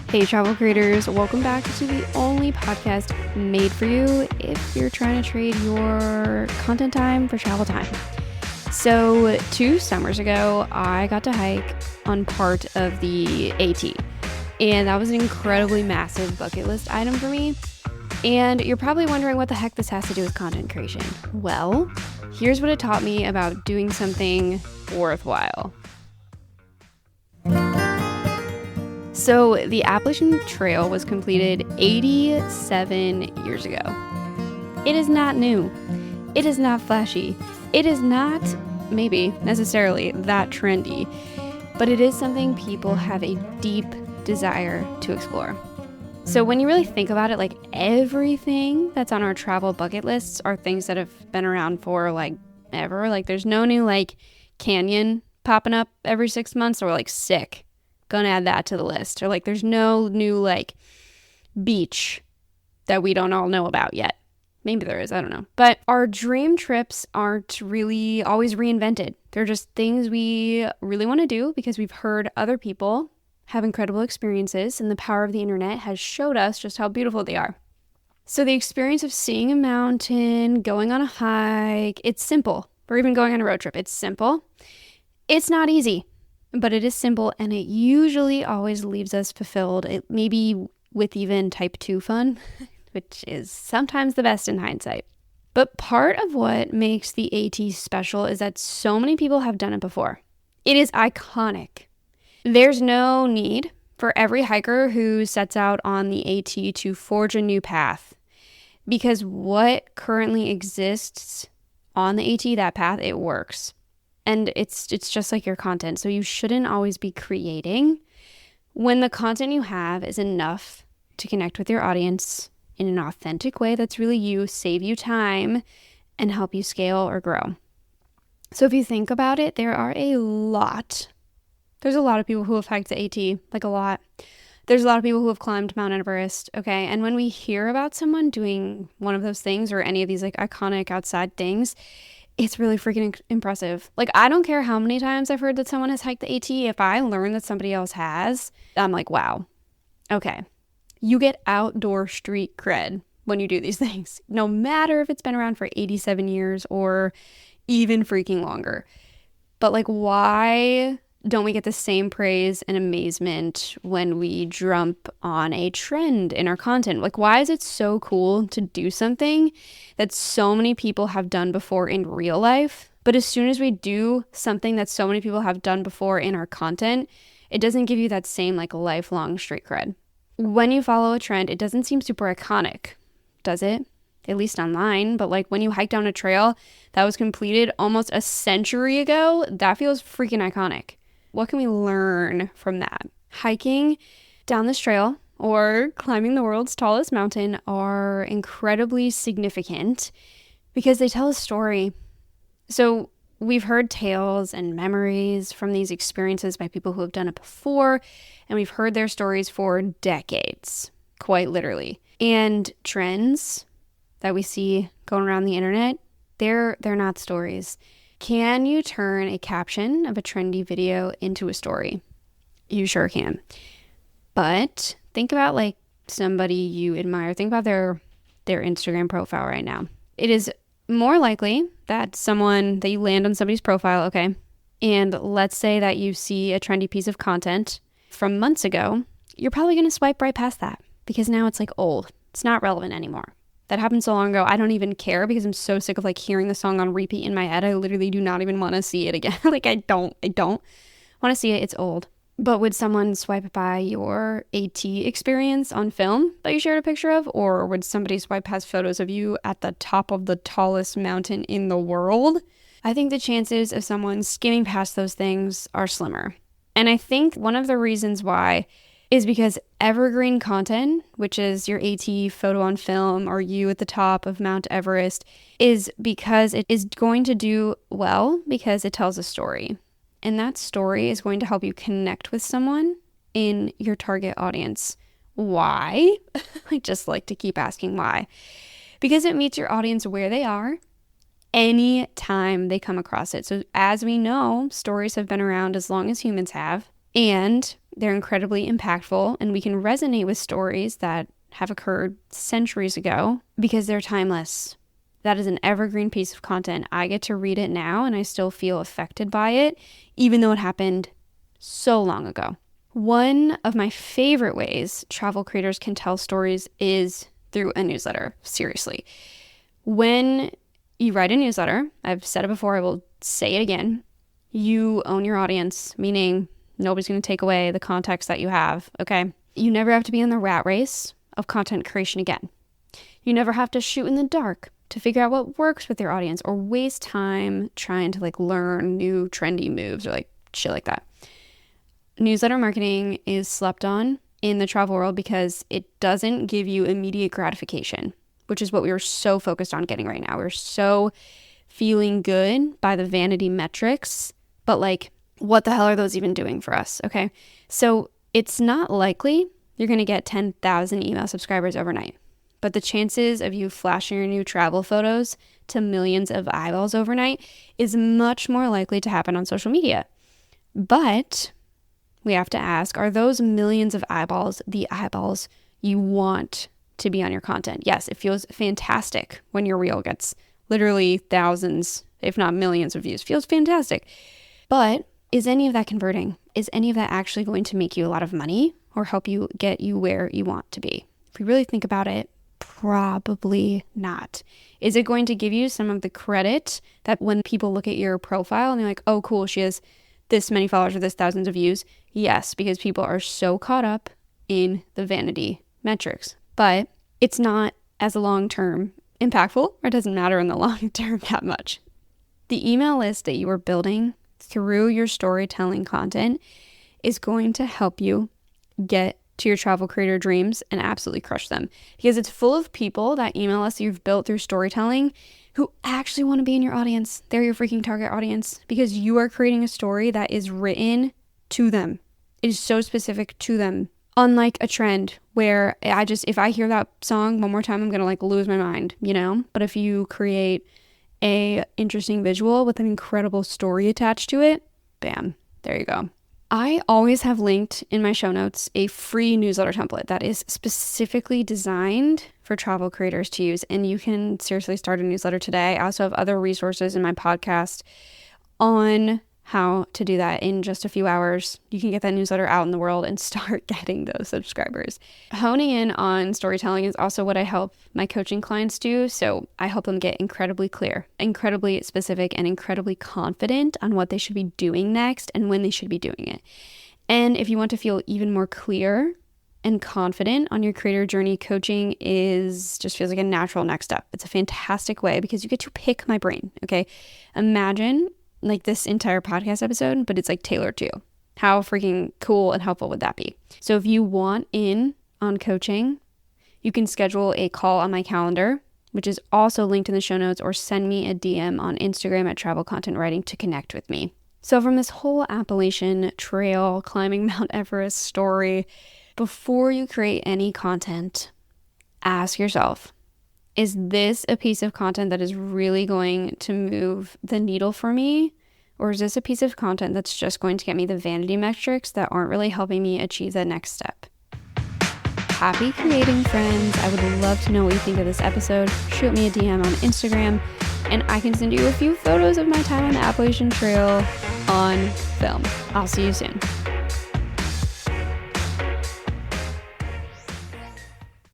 Hey travel creators, welcome back to the only podcast made for you if you're trying to trade your content time for travel time. So 2 summers ago, I got to hike on part of the AT, and that was an incredibly massive bucket list item for me. And you're probably wondering what the heck this has to do with content creation. Well, here's what it taught me about doing something worthwhile. So the Appalachian Trail was completed 87 years ago. It is not new. It is not flashy. It is not, maybe, necessarily that trendy, but it is something people have a deep desire to explore. So when you really think about it, like everything that's on our travel bucket lists are things that have been around for like ever. Like there's no new like canyon popping up every 6 months or like sick. Gonna add that to the list. Or like there's no new like beach that we don't all know about yet. Maybe there is, I don't know. But our dream trips aren't really always reinvented. They're just things we really want to do because we've heard other people have incredible experiences and the power of the internet has showed us just how beautiful they are. So the experience of seeing a mountain, going on a hike, it's simple. Or even going on a road trip, it's simple. It's not easy. But it is simple, and it usually always leaves us fulfilled, maybe with even type 2 fun, which is sometimes the best in hindsight. But part of what makes the AT special is that so many people have done it before. It is iconic. There's no need for every hiker who sets out on the AT to forge a new path, because what currently exists on the AT, that path, it works. And it's just like your content. So you shouldn't always be creating when the content you have is enough to connect with your audience in an authentic way that's really you, save you time, and help you scale or grow. So if you think about it, there's a lot of people who have hiked the AT, like a lot. There's a lot of people who have climbed Mount Everest, okay? And when we hear about someone doing one of those things or any of these like iconic outside things, it's really freaking impressive. Like, I don't care how many times I've heard that someone has hiked the AT. If I learn that somebody else has, I'm like, wow. Okay. You get outdoor street cred when you do these things, no matter if it's been around for 87 years or even freaking longer. But like, why don't we get the same praise and amazement when we jump on a trend in our content? Like, why is it so cool to do something that so many people have done before in real life, but as soon as we do something that so many people have done before in our content, it doesn't give you that same like lifelong street cred? When you follow a trend, it doesn't seem super iconic, does it? At least online. But like when you hike down a trail that was completed almost a century ago, that feels freaking iconic. What can we learn from that? Hiking down this trail or climbing the world's tallest mountain are incredibly significant because they tell a story. So we've heard tales and memories from these experiences by people who have done it before, and we've heard their stories for decades, quite literally. And trends that we see going around the internet, they're not stories. Can you turn a caption of a trendy video into a story? You sure can. But think about like somebody you admire. Think about their Instagram profile right now. It is more likely that you land on somebody's profile, okay? And let's say that you see a trendy piece of content from months ago. You're probably going to swipe right past that because now it's like old. It's not relevant anymore. That happened so long ago, I don't even care because I'm so sick of like hearing the song on repeat in my head. I literally do not even want to see it again. Like I don't want to see it. It's old. But would someone swipe by your AT experience on film that you shared a picture of? Or would somebody swipe past photos of you at the top of the tallest mountain in the world? I think the chances of someone skimming past those things are slimmer. And I think one of the reasons why is because Evergreen content, which is your AT photo on film or you at the top of Mount Everest, is because it is going to do well because it tells a story. And that story is going to help you connect with someone in your target audience. Why? I just like to keep asking why. Because it meets your audience where they are any time they come across it. So as we know, stories have been around as long as humans have. And they're incredibly impactful, and we can resonate with stories that have occurred centuries ago because they're timeless. That is an evergreen piece of content. I get to read it now and I still feel affected by it, even though it happened so long ago. One of my favorite ways travel creators can tell stories is through a newsletter. Seriously. When you write a newsletter, I've said it before, I will say it again, you own your audience, meaning nobody's going to take away the context that you have, okay? You never have to be in the rat race of content creation again. You never have to shoot in the dark to figure out what works with your audience or waste time trying to learn new trendy moves or shit like that. Newsletter marketing is slept on in the travel world because it doesn't give you immediate gratification, which is what we were so focused on getting right now. We're so feeling good by the vanity metrics, but what the hell are those even doing for us? Okay. So it's not likely you're going to get 10,000 email subscribers overnight. But the chances of you flashing your new travel photos to millions of eyeballs overnight is much more likely to happen on social media. But we have to ask, are those millions of eyeballs the eyeballs you want to be on your content? Yes, it feels fantastic when your reel gets literally thousands, if not millions of views. Feels fantastic. But is any of that converting? Is any of that actually going to make you a lot of money or help you get you where you want to be? If you really think about it, probably not. Is it going to give you some of the credit that when people look at your profile and they're like, oh, cool, she has this many followers or this thousands of views? Yes, because people are so caught up in the vanity metrics. But it's not as a long-term impactful, or it doesn't matter in the long term that much. The email list that you are building through your storytelling content is going to help you get to your travel creator dreams and absolutely crush them, because it's full of people, that email list you've built through storytelling, who actually want to be in your audience. They're your freaking target audience because you are creating a story that is written to them. It is so specific to them. Unlike a trend where if I hear that song one more time, I'm going to lose my mind, But if you create a interesting visual with an incredible story attached to it, bam, there you go. I always have linked in my show notes a free newsletter template that is specifically designed for travel creators to use. And you can seriously start a newsletter today. I also have other resources in my podcast on how to do that in just a few hours. You can get that newsletter out in the world and start getting those subscribers. Honing in on storytelling is also what I help my coaching clients do. So I help them get incredibly clear, incredibly specific, and incredibly confident on what they should be doing next and when they should be doing it. And if you want to feel even more clear and confident on your creator journey, coaching just feels like a natural next step. It's a fantastic way because you get to pick my brain. Okay. Imagine this entire podcast episode, but it's tailored to you. How freaking cool and helpful would that be? So if you want in on coaching, you can schedule a call on my calendar, which is also linked in the show notes, or send me a DM on Instagram at Travel Content Writing to connect with me. So from this whole Appalachian Trail climbing Mount Everest story, before you create any content, ask yourself, is this a piece of content that is really going to move the needle for me? Or is this a piece of content that's just going to get me the vanity metrics that aren't really helping me achieve that next step? Happy creating, friends. I would love to know what you think of this episode. Shoot me a DM on Instagram, and I can send you a few photos of my time on the Appalachian Trail on film. I'll see you soon.